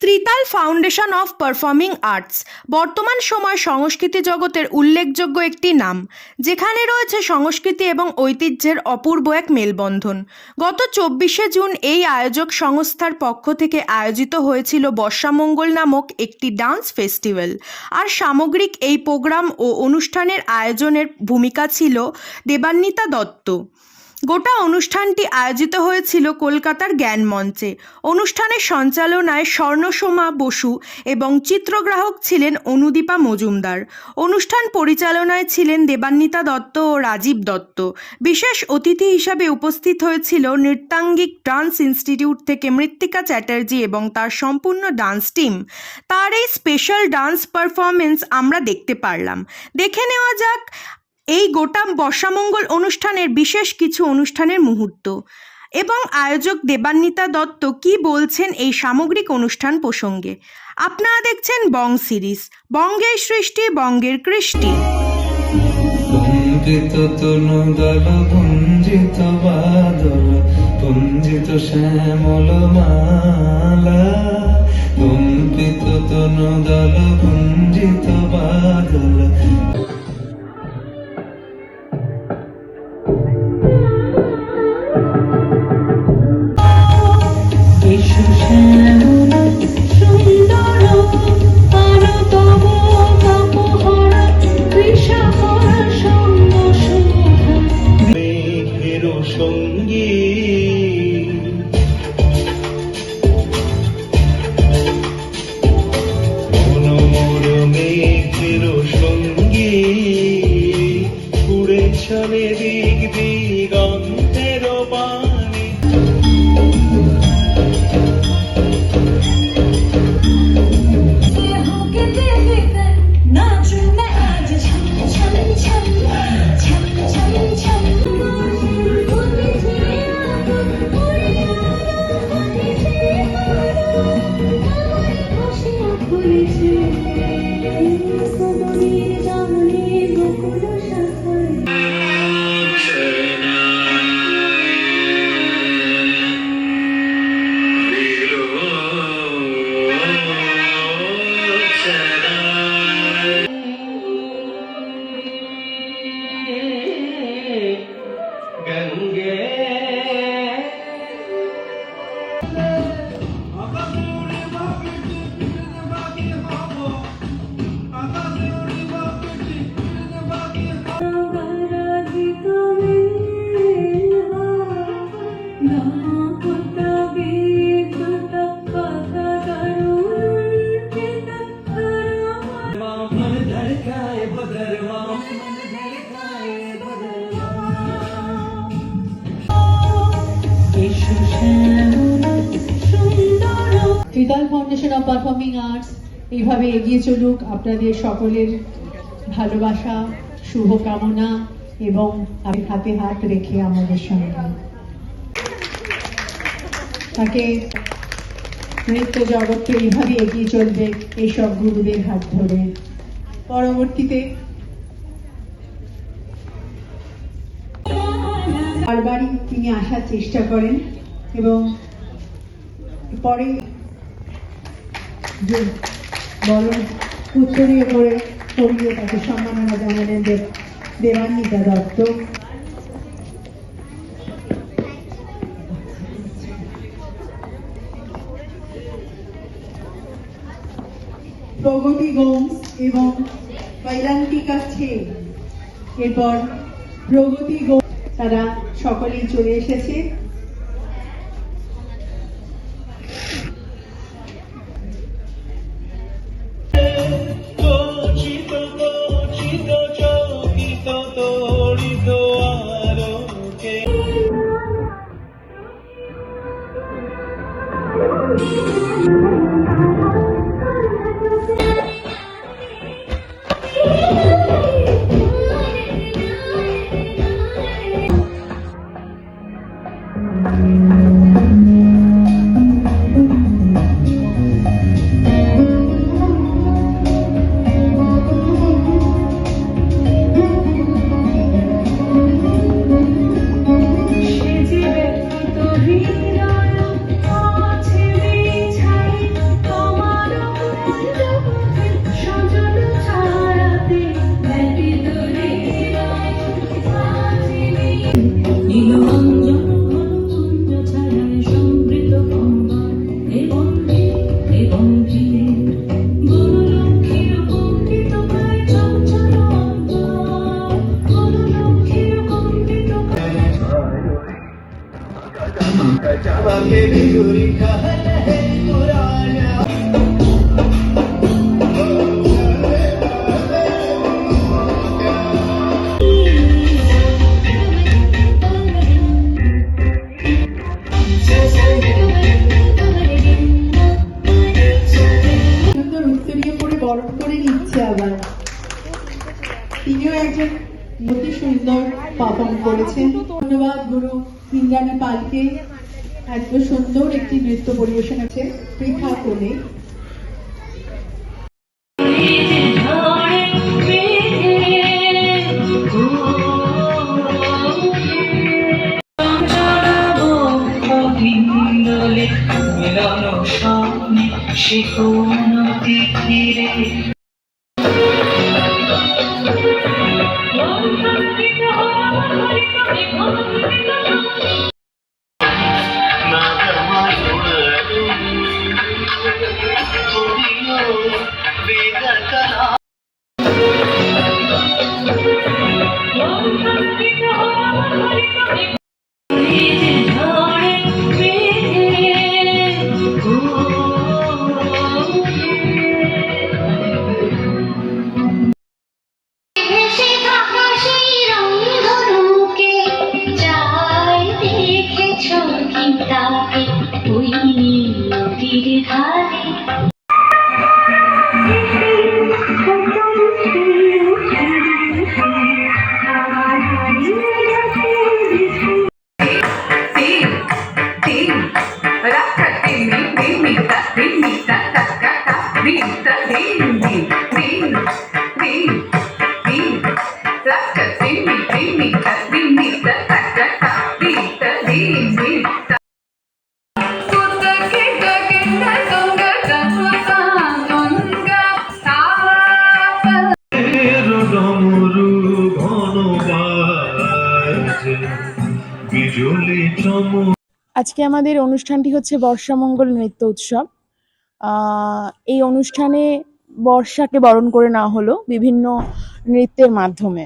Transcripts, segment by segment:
Tritaal foundation of performing arts বর্তমান সময় সংস্কৃতি জগতের উল্লেখযোগ্য একটি নাম, যেখানে রয়েছে সংস্কৃতি এবং ঐতিহ্যের অপূর্ব এক মেলবন্ধন। গত 24শে জুন এই আয়োজক সংস্থার পক্ষ থেকে আয়োজিত হয়েছিল বর্ষামঙ্গল নামক একটি ডান্স ফেস্টিভ্যাল। আর সামগ্রিক এই প্রোগ্রাম ও অনুষ্ঠানের আয়োজনের ভূমিকা ছিল দেবান্বিতা দত্ত। গোটা অনুষ্ঠানটি আয়োজিত হয়েছিল কলকাতার জ্ঞান মঞ্চে। অনুষ্ঠানের সঞ্চালনায় স্বর্ণসোমা বসু এবং চিত্রগ্রাহক ছিলেন অনুদীপা মজুমদার। অনুষ্ঠান পরিচালনায় ছিলেন দেবান্বিতা দত্ত ও রাজীব দত্ত। বিশেষ অতিথি হিসাবে উপস্থিত হয়েছিল নৃত্যাঙ্গিক ডান্স ইনস্টিটিউট থেকে মৃত্তিকা চ্যাটার্জি এবং তার সম্পূর্ণ ডান্স টিম। তার এই স্পেশাল ডান্স পারফরমেন্স আমরা দেখতে পারলাম। দেখে নেওয়া যাক এই গোটা বর্ষামঙ্গল অনুষ্ঠানের বিশেষ কিছু অনুষ্ঠানের মুহূর্ত এবং আয়োজক দেবান্বিতা দত্ত কি বলছেন এই সামগ্রিক অনুষ্ঠান প্রসঙ্গে। আপনারা দেখছেন বং সিরিজ, বঙ্গের সৃষ্টি বঙ্গের কৃষ্টি। পুঞ্জিত তনুদল পুঞ্জিত বাদল পুঞ্জিত শ্যামল মালা, পুঞ্জিত তনুদল পুঞ্জিত বাদল। চলে দিক দিগন্তের বাণী, tritaal foundation of performing arts এইভাবে এগিয়ে চলুক। আপনাদের সকলের ভালোবাসা, শুভকামনা এবং হাতে হাত রেখে আমাদের সঙ্গে তাকে নৃত্য জগৎকে এইভাবে এগিয়ে চলবে এইসব গুরুদের হাত ধরে। পরবর্তীতে বারবারই তিনি আসার চেষ্টা করেন এবং পরে যে বড় উত্তরীয় করে করিয়ে তাকে সম্মাননা জানালেন দেবান্বিতা দত্ত। প্রগতি গোমস এবং কৈলান্তিকা ছে, এরপর প্রগতি গোমস, তারা সকলেই চলে এসেছে। সুন্দর উত্তরীয় পরে বরণ করে নিচ্ছে আবার। তিনিও একজন অতি সুন্দর পারফর্ম করেছেন। ধন্যবাদ গুরু ইন্দ্রাণী পালকে, এত সুন্দর একটি নৃত্য পরিবেশন আছে পৃথা কোলে। মিলন স্বামী সে কোন তীরে ভেসে থাকা সেই রংধনুকে যাই দেখেছ কি তাকে ওই নীল নদীর ধারে। ডমরু ঘন বাজে বিজুলি চমক। আজকে আমাদের অনুষ্ঠানটি হচ্ছে বর্ষামঙ্গল নৃত্য উৎসব। এই অনুষ্ঠানে বর্ষাকে বরণ করে নেওয়া হলো বিভিন্ন নৃত্যের মাধ্যমে।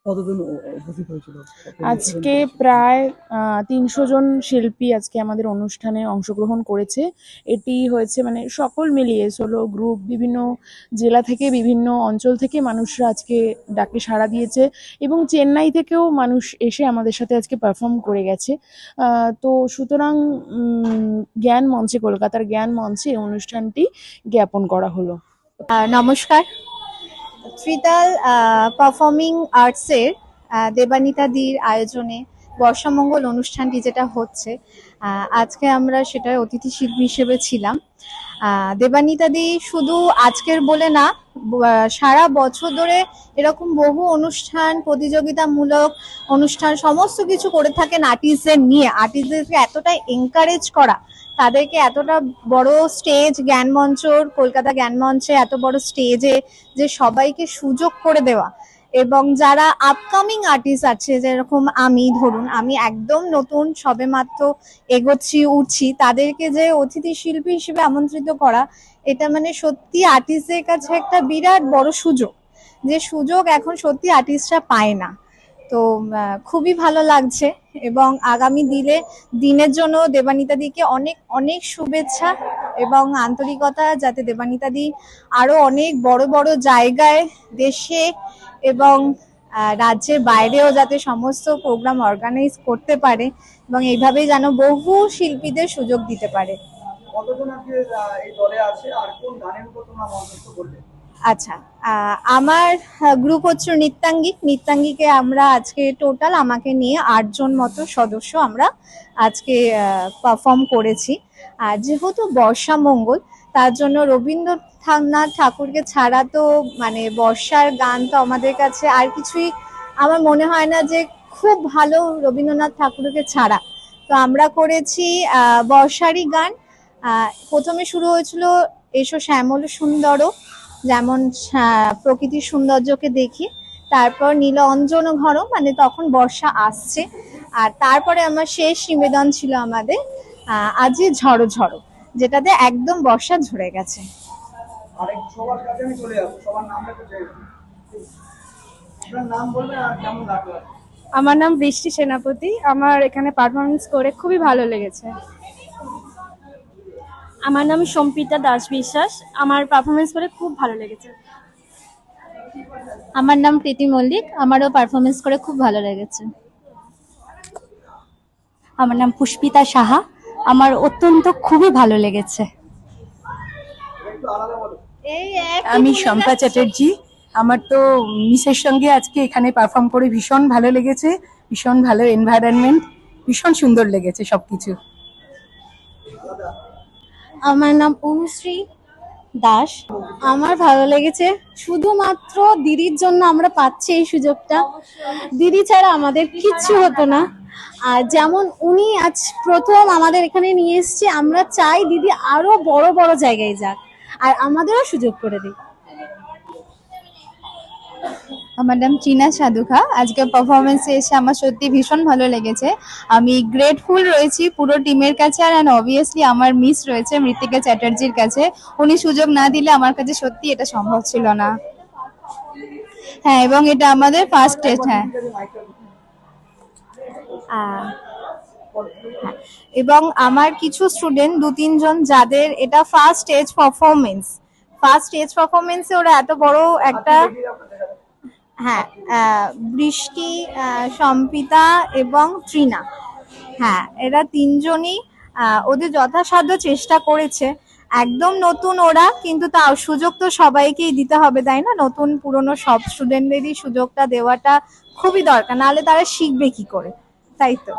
কতজন উপস্থিত হয়েছিল? আজকে প্রায় 300 জন শিল্পী আজকে আমাদের অনুষ্ঠানে অংশগ্রহণ করেছে। এটি হয়েছে মানে সকল মিলিয়ে সোলো গ্রুপ, বিভিন্ন জেলা থেকে বিভিন্ন অঞ্চল থেকে মানুষরা আজকে ডাকে সাড়া দিয়েছে এবং চেন্নাই থেকেও মানুষ এসে আমাদের সাথে আজকে পারফর্ম করে গেছে। তো সুতরাং জ্ঞান মঞ্চে, কলকাতার জ্ঞান মঞ্চে এই অনুষ্ঠানটি জ্ঞাপন করা হলো। নমস্কার। ত্রিতাল পারফর্মিং আর্টসের দেবানিতা দির আয়োজনে বর্ষামঙ্গল অনুষ্ঠানটি যেটা হচ্ছে, আজকে আমরা সেটার অতিথি শিল্পী হিসেবে ছিলাম। দেবানিতা দি শুধু আজকের বলে না, সারা বছর ধরে এরকম বহু অনুষ্ঠান, প্রতিযোগিতামূলক অনুষ্ঠান সমস্ত কিছু করে থাকেন আর্টিস্টদের নিয়ে। আর্টিস্টদেরকে এতটাই এনকারেজ করা, তাদেরকে এতটা বড় স্টেজ, জ্ঞানমঞ্চর, কলকাতা জ্ঞানমঞ্চে এত বড় স্টেজে যে সবাইকে সুযোগ করে দেওয়া, এবং যারা আপকামিং আর্টিস্ট আছে, যেরকম আমি, ধরুন আমি একদম নতুন, সবেমাত্র এগোচ্ছি, উঠছি, তাদেরকে যে অতিথি শিল্পী হিসেবে আমন্ত্রিত করা, এটা মানে সত্যি আর্টিস্টদের কাছে একটা বিরাট বড় সুযোগ, যে সুযোগ এখন সত্যি আর্টিস্টরা পায় না। তো খুবই ভালো লাগছে, এবং আগামী দিনের জন্য দেবানিতা দিকে অনেক অনেক শুভেচ্ছা এবং আন্তরিকতা, যাতে দেবানিতা দি আরো অনেক বড় বড় জায়গায়, দেশে এবং রাজ্যের বাইরেও যাতে সমস্ত প্রোগ্রাম অর্গানাইজ করতে পারে, এবং এইভাবেই যেন বহু শিল্পীদের সুযোগ দিতে পারে। কতজন আজকে এই দলে আছে আর কোন গানের উপর তোমরা মন্তব্য করবে? আচ্ছা, আমার গ্রুপ হচ্ছে নৃত্যাঙ্গীকে আমরা আজকে টোটাল আমাকে নিয়ে 8 জন মতো সদস্য আমরা আজকে পারফর্ম করেছি। আর যেহেতু বর্ষামঙ্গল, তার জন্য রবীন্দ্রনাথ ঠাকুরকে ছাড়া তো মানে বর্ষার গান তো আমাদের কাছে আর কিছুই আমার মনে হয় না যে খুব ভালো রবীন্দ্রনাথ ঠাকুরকে ছাড়া। তো আমরা করেছি বর্ষারই গান। প্রথমে শুরু হয়েছিল এসো শ্যামল সুন্দর, যেমন প্রকৃতির সৌন্দর্যকে দেখি, তারপর নীল অঞ্জন ঘন, মানে তখন বর্ষা আসছে, আর তারপরে আমার শেষ নিবেদন ছিল আমাদের আজি ঝড়ো ঝড়ো। যেটাতে একদম বর্ষা ঝরে গেছে। আরেক সবার কাছে আমি চলে যাবো, সবার নামটা একটু চাই। আপনার নাম বলবেন আর কেমন লাগলো? আমার নাম বৃষ্টি সেনাপতি। আমার এখানে পারফরমেন্স করে খুবই ভালো লেগেছে। আমার নাম সম্পিতা দাস বিশ্বাস। আমার পারফরমেন্স করে খুব ভালো লেগেছে। আমার নাম প্রীতি মল্লিক, আমারও পারফরমেন্স করে খুব ভালো লেগেছে। আমার নাম পুষ্পিতা সাহা, আমার অত্যন্ত খুবই ভালো লেগেছে। একটু আলাদা বলো। আমি শম্পা চ্যাটার্জি। আমার তো মিসের সঙ্গে আজকে এখানে পারফর্ম করে ভীষণ ভালো লেগেছে, ভীষণ ভালো এনভায়রনমেন্ট, ভীষণ সুন্দর লেগেছে সবকিছু। আমার নাম অনুশ্রী দাস। আমার ভালো লেগেছে, শুধুমাত্র দিদির জন্য আমরা পাচ্ছি এই সুযোগটা। দিদি ছাড়া আমাদের কিচ্ছু হতো না। আর যেমন উনি আজ প্রথম আমাদের এখানে নিয়ে এসেছে, আমরা চাই দিদি আরো বড় বড় জায়গায় যাক আর আমাদেরও সুযোগ করে দিক। আমার নাম চীনা সাধুখা। আজকে পারফরমেন্সে এসে আমার সত্যি ভীষণ ভালো লেগেছে। আমি গ্রেটফুল রয়েছি পুরো টিমের কাছে, আর অবভিয়াসলি আমার মিস রয়েছে মৃত্তিকা চ্যাটার্জির কাছে। উনি সুযোগ না দিলে আমার কাছে সত্যি এটা সম্ভব ছিল না। হ্যাঁ, এবং এটা আমাদের ফার্স্ট টেস্ট। হ্যাঁ, এবং আমার কিছু স্টুডেন্ট 2-3 জন যাদের এটা ফার্স্ট স্টেজ পারফরমেন্সে ওরা এত বড় একটা, হ্যাঁ, বৃষ্টি, সম্পিতা এবং তৃণা, হ্যাঁ, এরা 3জনই ওদের যথাসাধ্য চেষ্টা করেছে। একদম নতুন ওরা, কিন্তু তাও সুযোগ তো সবাইকেই দিতে হবে, তাই না? নতুন পুরনো সব স্টুডেন্টদেরই সুযোগটা দেওয়াটা খুবই দরকার, নাহলে তারা শিখবে কি করে, তাই তো।